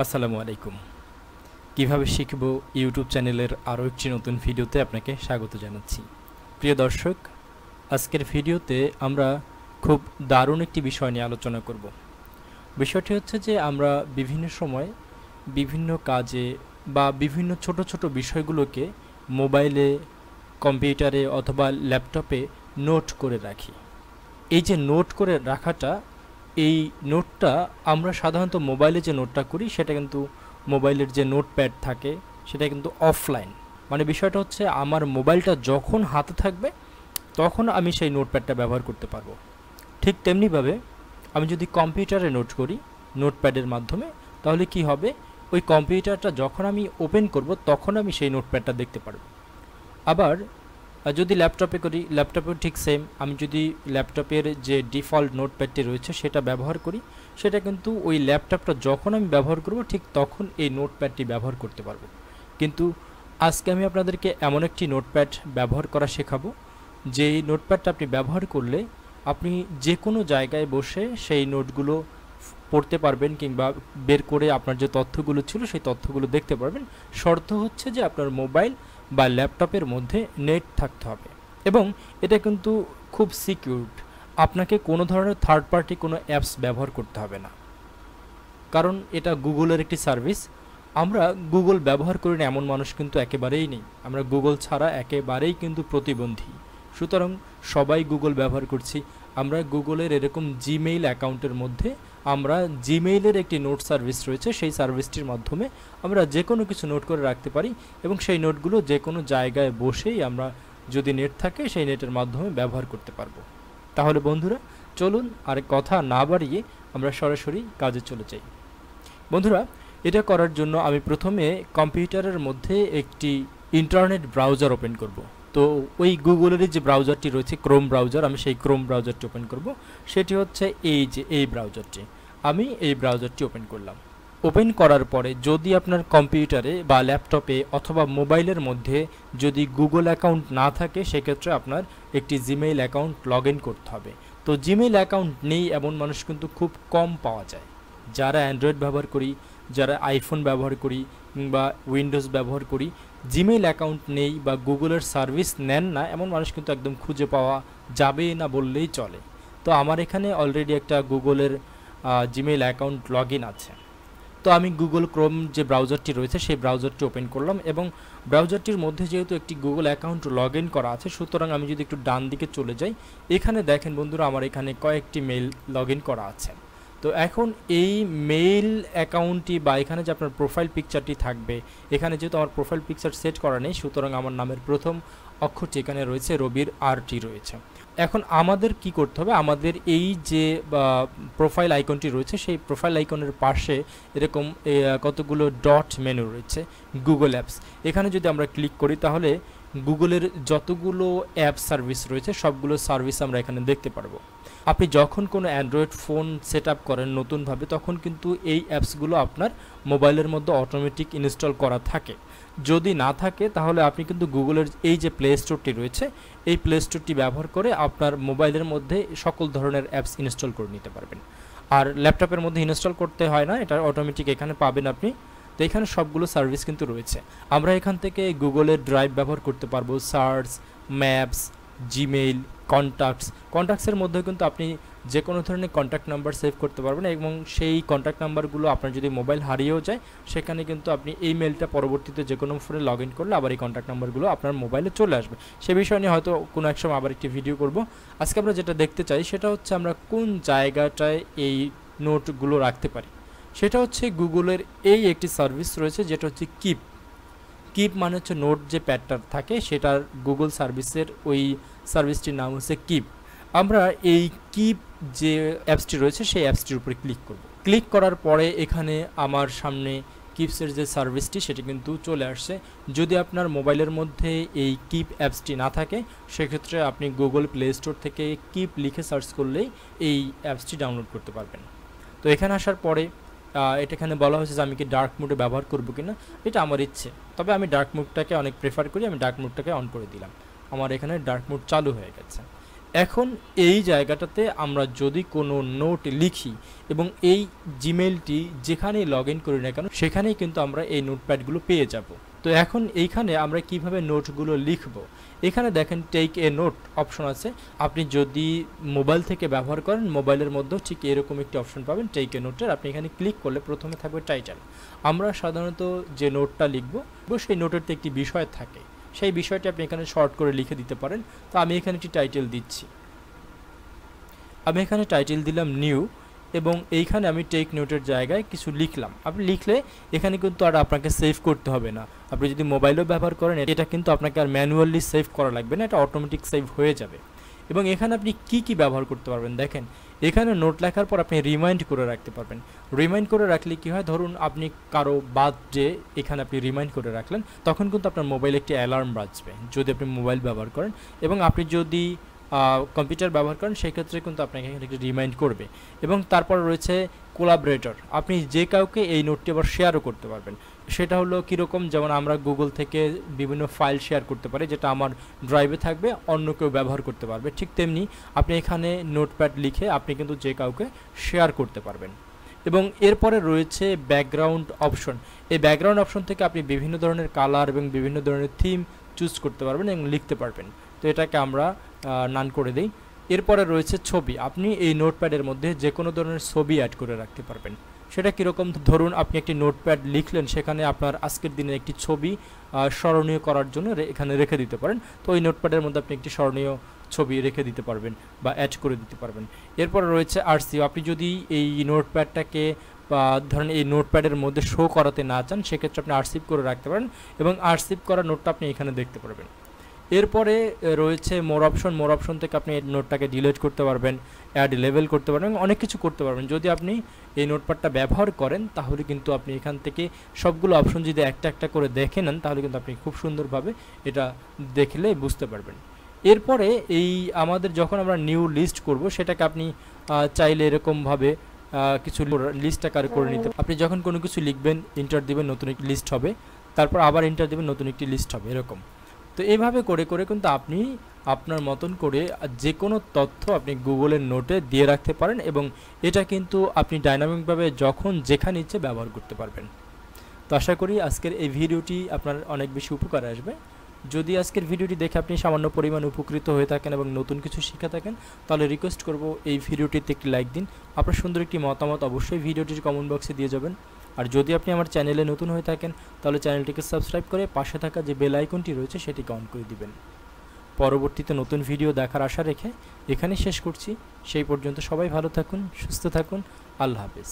আসসালামু আলাইকুম। কিভাবে শিখব ইউটিউব চ্যানেলের আরও একটি নতুন ভিডিওতে আপনাকে স্বাগত জানাচ্ছি। প্রিয় দর্শক, আজকের ভিডিওতে আমরা খুব দারুণ একটি বিষয় নিয়ে আলোচনা করব। বিষয়টি হচ্ছে যে আমরা বিভিন্ন সময় বিভিন্ন কাজে বা বিভিন্ন ছোট ছোট বিষয়গুলোকে মোবাইলে, কম্পিউটারে অথবা ল্যাপটপে নোট করে রাখি। এই যে নোট করে রাখাটা, এই নোটটা আমরা সাধারণত মোবাইলে যে নোটটা করি সেটা কিন্তু মোবাইলের যে নোটপ্যাড থাকে সেটা কিন্তু অফলাইন। মানে বিষয়টা হচ্ছে আমার মোবাইলটা যখন হাতে থাকবে তখন আমি সেই নোটপ্যাডটা ব্যবহার করতে পারবো। ঠিক তেমনিভাবে আমি যদি কম্পিউটারে নোট করি নোটপ্যাডের মাধ্যমে, তাহলে কি হবে, ওই কম্পিউটারটা যখন আমি ওপেন করব তখন আমি সেই নোটপ্যাডটা দেখতে পারবো। আবার যদি ল্যাপটপে করি, ল্যাপটপেও ঠিক সেম। আমি যদি ল্যাপটপের যে ডিফল্ট নোটপ্যাডটি রয়েছে সেটা ব্যবহার করি, সেটা কিন্তু ওই ল্যাপটপটা যখন আমি ব্যবহার করব ঠিক তখন এই নোটপ্যাডটি ব্যবহার করতে পারবো। কিন্তু আজকে আমি আপনাদেরকে এমন একটি নোটপ্যাড ব্যবহার করা শেখাবো যে এই নোটপ্যাডটা আপনি ব্যবহার করলে আপনি যে কোনো জায়গায় বসে সেই নোটগুলো পড়তে পারবেন কিংবা বের করে আপনার যে তথ্যগুলো ছিল সেই তথ্যগুলো দেখতে পারবেন। শর্ত হচ্ছে যে আপনার মোবাইল বা ল্যাপটপের মধ্যে নেট থাকতে হবে এবং এটা কিন্তু খুব সিকিউরড। আপনাকে কোনো ধরনের থার্ড পার্টি কোনো অ্যাপস ব্যবহার করতে হবে না, কারণ এটা গুগলের একটি সার্ভিস। আমরা গুগল ব্যবহার করি না এমন মানুষ কিন্তু একেবারেই নেই। আমরা গুগল ছাড়া একেবারেই কিন্তু প্রতিবন্ধী। সুতরাং সবাই গুগল ব্যবহার করছি। আমরা গুগলের এরকম জিমেইল অ্যাকাউন্টের মধ্যে আমরা জিমেইলের একটি নোট সার্ভিস রয়েছে, সেই সার্ভিসটির মাধ্যমে আমরা যে কোনো কিছু নোট করে রাখতে পারি এবং সেই নোটগুলো যে কোনো জায়গায় বসেই আমরা, যদি নেট থাকে, সেই নেটের মাধ্যমে ব্যবহার করতে পারবো। তাহলে বন্ধুরা চলুন আর কথা না বাড়িয়ে আমরা সরাসরি কাজে চলে যাই। বন্ধুরা, এটা করার জন্য আমি প্রথমে কম্পিউটারের মধ্যে একটি ইন্টারনেট ব্রাউজার ওপেন করব। তো ওই গুগলের যে ব্রাউজারটি রয়েছে ক্রোম ব্রাউজার, আমি সেই ক্রোম ব্রাউজারটি ওপেন করব। সেটি হচ্ছে এই ব্রাউজারটি। আমি এই ব্রাউজারটি ওপেন করলাম। ওপেন করার পরে যদি আপনার কম্পিউটারে বা ল্যাপটপে অথবা মোবাইলের মধ্যে যদি গুগল অ্যাকাউন্ট না থাকে, সেক্ষেত্রে আপনার একটি জিমেইল অ্যাকাউন্ট লগ ইন করতে হবে। তো জিমেইল অ্যাকাউন্ট নেই এমন মানুষ কিন্তু খুব কম পাওয়া যায়। যারা অ্যান্ড্রয়েড ব্যবহার করি, যারা আইফোন ব্যবহার করি কিংবা উইন্ডোজ ব্যবহার করি, জিমেইল অ্যাকাউন্ট নেই বা গুগলের সার্ভিস নেন না এমন মানুষ কিন্তু একদম খুঁজে পাওয়া যাবে না বললেই চলে। তো আমার এখানে অলরেডি একটা গুগলের জিমেইল অ্যাকাউন্ট লগ ইন আছে। তো আমি গুগল ক্রোম যে ব্রাউজারটি রয়েছে সেই ব্রাউজারটি ওপেন করলাম এবং ব্রাউজারটির মধ্যে যেহেতু একটি গুগল অ্যাকাউন্ট লগ ইন করা আছে, সুতরাং আমি যদি একটু ডান দিকে চলে যাই, এখানে দেখেন বন্ধুরা আমার এখানে কয়েকটি মেইল লগ ইন করা আছে। তো এখন এই মেইল অ্যাকাউন্টটি বা এখানে যে আপনার প্রোফাইল পিকচারটি থাকবে, এখানে যেহেতু আমার প্রোফাইল পিকচার সেট করা নেই, সুতরাং আমার নামের প্রথম অক্ষরটি এখানে রয়েছে, রবির আরটি রয়েছে। এখন আমাদের কি করতে হবে, আমাদের এই যে প্রোফাইল আইকনটি রয়েছে সেই প্রোফাইল আইকনের পাশে এরকম কতগুলো ডট মেনু রয়েছে, গুগল অ্যাপস। এখানে যদি আমরা ক্লিক করি তাহলে গুগলের যতগুলো অ্যাপ সার্ভিস রয়েছে সবগুলো সার্ভিস আমরা এখানে দেখতে পারবো। আপনি যখন কোনো অ্যান্ড্রয়েড ফোন সেট আপ করেন নতুনভাবে, তখন কিন্তু এই অ্যাপসগুলো আপনার মোবাইলের মধ্যে অটোমেটিক ইনস্টল করা থাকে। যদি না থাকে তাহলে আপনি কিন্তু গুগলের এই যে প্লে স্টোরটি রয়েছে এই প্লে স্টোরটি ব্যবহার করে আপনার মোবাইলের মধ্যে সকল ধরনের অ্যাপস ইনস্টল করে নিতে পারবেন। আর ল্যাপটপের মধ্যে ইনস্টল করতে হয় না, এটা অটোমেটিক এখানে পাবেন আপনি। তো এখানে সবগুলো সার্ভিস কিন্তু রয়েছে। আমরা এখান থেকে গুগলের ড্রাইভ ব্যবহার করতে পারবো, সার্চ, ম্যাপস, জিমেইল, কন্ট্যাক্টসের মধ্যে কিন্তু আপনি যে কোনো ধরনের কন্ট্যাক্ট নাম্বার সেভ করতে পারবেন এবং সেই কন্ট্যাক্ট নাম্বারগুলো আপনার যদি মোবাইল হারিয়েও যায়, সেখানে কিন্তু আপনি এই মেলটা পরবর্তীতে যে কোনো ফোনে লগ ইন করলে আবার এই কন্ট্যাক্ট নাম্বারগুলো আপনার মোবাইলে চলে আসবে। সে বিষয় নিয়ে হয়তো কোনো এক সময় আবার একটি ভিডিও করব। আজকে আমরা যেটা দেখতে চাই সেটা হচ্ছে আমরা কোন জায়গাটায় এই নোটগুলো রাখতে পারি। সেটা হচ্ছে গুগলের এই একটি সার্ভিস রয়েছে যেটা হচ্ছে কিপ মানে হচ্ছে নোট যে প্যাডটা থাকে সেটার গুগল সার্ভিসের ওই সার্ভিসটির নাম হচ্ছে কিপ। আমরা এই কিপ যে অ্যাপসটি রয়েছে সেই অ্যাপসটির উপরে ক্লিক করব। ক্লিক করার পরে এখানে আমার সামনে কিপসের যে সার্ভিসটি সেটি কিন্তু চলে আসছে। যদি আপনার মোবাইলের মধ্যে এই কিপ অ্যাপসটি না থাকে, সেক্ষেত্রে আপনি গুগল প্লে স্টোর থেকে কিপ লিখে সার্চ করলেই এই অ্যাপসটি ডাউনলোড করতে পারবেন। তো এখানে আসার পরে এটা এখানে বলা হয়েছে যে আমি কি ডার্ক মোডে ব্যবহার করবো কিনা, এটা আমার ইচ্ছে। তবে আমি ডার্ক মোডটাকে অনেক প্রেফার করি, আমি ডার্ক মোডটাকে অন করে দিলাম। আমার এখানে ডার্ক মোড চালু হয়ে গেছে। এখন এই জায়গাটাতে আমরা যদি কোনো নোট লিখি এবং এই জিমেইলটি যেখানেই লগ ইন করি না কেন সেখানেই কিন্তু আমরা এই নোটপ্যাডগুলো পেয়ে যাব। তো এখন এইখানে আমরা কিভাবে নোটগুলো লিখব, এখানে দেখেন টেক এ নোট অপশন আছে। আপনি যদি মোবাইল থেকে ব্যবহার করেন মোবাইলের মধ্যেও ঠিক এরকম একটি অপশন পাবেন টেক এ নোটের। আপনি এখানে ক্লিক করলে প্রথমে থাকবে টাইটেল। আমরা সাধারণত যে নোটটা লিখব সেই নোটের তো একটি বিষয় থাকে, সেই বিষয়টি আপনি এখানে শর্ট করে লিখে দিতে পারেন। তো আমি এখানে একটি টাইটেল দিচ্ছি, আমি এখানে টাইটেল দিলাম নিউ, এবং এইখানে আমি টেক নোটের জায়গায় কিছু লিখলাম। আপনি লিখলে এখানে কিন্তু আর আপনাকে সেভ করতে হবে না। আপনি যদি মোবাইলও ব্যবহার করেন এটা কিন্তু আপনাকে আর ম্যানুয়ালি সেভ করা লাগবে না, এটা অটোমেটিক সেভ হয়ে যাবে। এবং এখানে আপনি কি ব্যবহার করতে পারবেন দেখেন, এখানে নোট লেখার পর আপনি রিমাইন্ড করে রাখতে পারবেন। রিমাইন্ড করে রাখলে কি হয়, ধরুন আপনি কারো বার্থডে এখানে আপনি রিমাইন্ড করে রাখলেন, তখন কিন্তু আপনার মোবাইলে একটি অ্যালার্ম বাজবে যদি আপনি মোবাইল ব্যবহার করেন। এবং আপনি যদি কম্পিউটার ব্যবহার করেন সেক্ষেত্রে কিন্তু আপনাকে এখানে একটি রিমাইন্ড করবে। এবং তারপর রয়েছে কোলাবরেটর, আপনি যে কাউকে এই নোটটি আবার শেয়ারও করতে পারবেন। সেটা হলো কীরকম, যেমন আমরা গুগল থেকে বিভিন্ন ফাইল শেয়ার করতে পারি, যেটা আমার ড্রাইভে থাকবে অন্য কেউ ব্যবহার করতে পারবে, ঠিক তেমনি আপনি এখানে নোটপ্যাড লিখে আপনি কিন্তু যে কাউকে শেয়ার করতে পারবেন। এবং এরপরে রয়েছে ব্যাকগ্রাউন্ড অপশন। এই ব্যাকগ্রাউন্ড অপশন থেকে আপনি বিভিন্ন ধরনের কালার এবং বিভিন্ন ধরনের থিম চুজ করতে পারবেন এবং লিখতে পারবেন। তো এটাকে আমরা নান করে দিই। এরপরে রয়েছে ছবি, আপনি এই নোটপ্যাডের মধ্যে যে কোনো ধরনের ছবি অ্যাড করে রাখতে পারবেন। সেটা কীরকম, ধরুন আপনি একটি নোটপ্যাড লিখলেন, সেখানে আপনার আজকের দিনের একটি ছবি স্মরণীয় করার জন্য এখানে রেখে দিতে পারেন। তো ওই নোটপ্যাডের মধ্যে আপনি একটি স্মরণীয় ছবি রেখে দিতে পারবেন বা অ্যাড করে দিতে পারবেন। এরপরে রয়েছে আরসিভ, আপনি যদি এই নোটপ্যাডটাকে বা ধরেন এই নোটপ্যাডের মধ্যে শো করাতে না চান সেক্ষেত্রে আপনি আরসিভ করে রাখতে পারেন এবং আরসিভ করা নোটটা আপনি এখানে দেখতে পারবেন। এরপরে রয়েছে মোর অপশন, মোর অপশন থেকে আপনি এই নোটটাকে ডিলিট করতে পারবেন, অ্যাড লেভেল করতে পারবেন, অনেক কিছু করতে পারবেন। যদি আপনি এই নোটপ্যাডটা ব্যবহার করেন তাহলে কিন্তু আপনি এখান থেকে সবগুলো অপশন যদি একটা একটা করে দেখে নেন তাহলে কিন্তু আপনি খুব সুন্দরভাবে এটা দেখলে বুঝতে পারবেন। এরপরে এই আমাদের যখন আমরা নিউ লিস্ট করব সেটাকে আপনি চাইলে এরকমভাবে কিছু লিস্ট আকারে করে নিতে। আপনি যখন কোনো কিছু লিখবেন এন্টার দিবেন নতুন একটি লিস্ট হবে, তারপর আবার এন্টার দিবেন নতুন একটি লিস্ট হবে, এরকম। তো এইভাবে করে করে কিন্তু আপনি আপনার মতন করে যে কোনো তথ্য আপনি গুগলের নোটে দিয়ে রাখতে পারেন এবং এটা কিন্তু আপনি ডাইনামিকভাবে যখন যেখানে ইচ্ছে ব্যবহার করতে পারবেন। তো আশা করি আজকের এই ভিডিওটি আপনার অনেক বেশি উপকারে আসবে। যদি আজকের ভিডিওটি দেখে আপনি সামান্য পরিমাণ উপকৃত হয়ে থাকেন এবং নতুন কিছু শিখে থাকেন তাহলে রিকোয়েস্ট করব এই ভিডিওটিতে একটি লাইক দিন। আপনার সুন্দর একটি মতামত অবশ্যই ভিডিওটির কমেন্ট বক্সে দিয়ে যাবেন। আর যদি আপনি আমার চ্যানেলে নতুন হয়ে থাকেন তাহলে চ্যানেলটিকে সাবস্ক্রাইব করে পাশে থাকা যে বেল আইকনটি রয়েছে সেটিকে অন করে দিবেন। পরবর্তীতে নতুন ভিডিও দেখার আশা রেখে এখানে শেষ করছি। সেই পর্যন্ত সবাই ভালো থাকুন, সুস্থ থাকুন, আল্লাহ হাফেজ।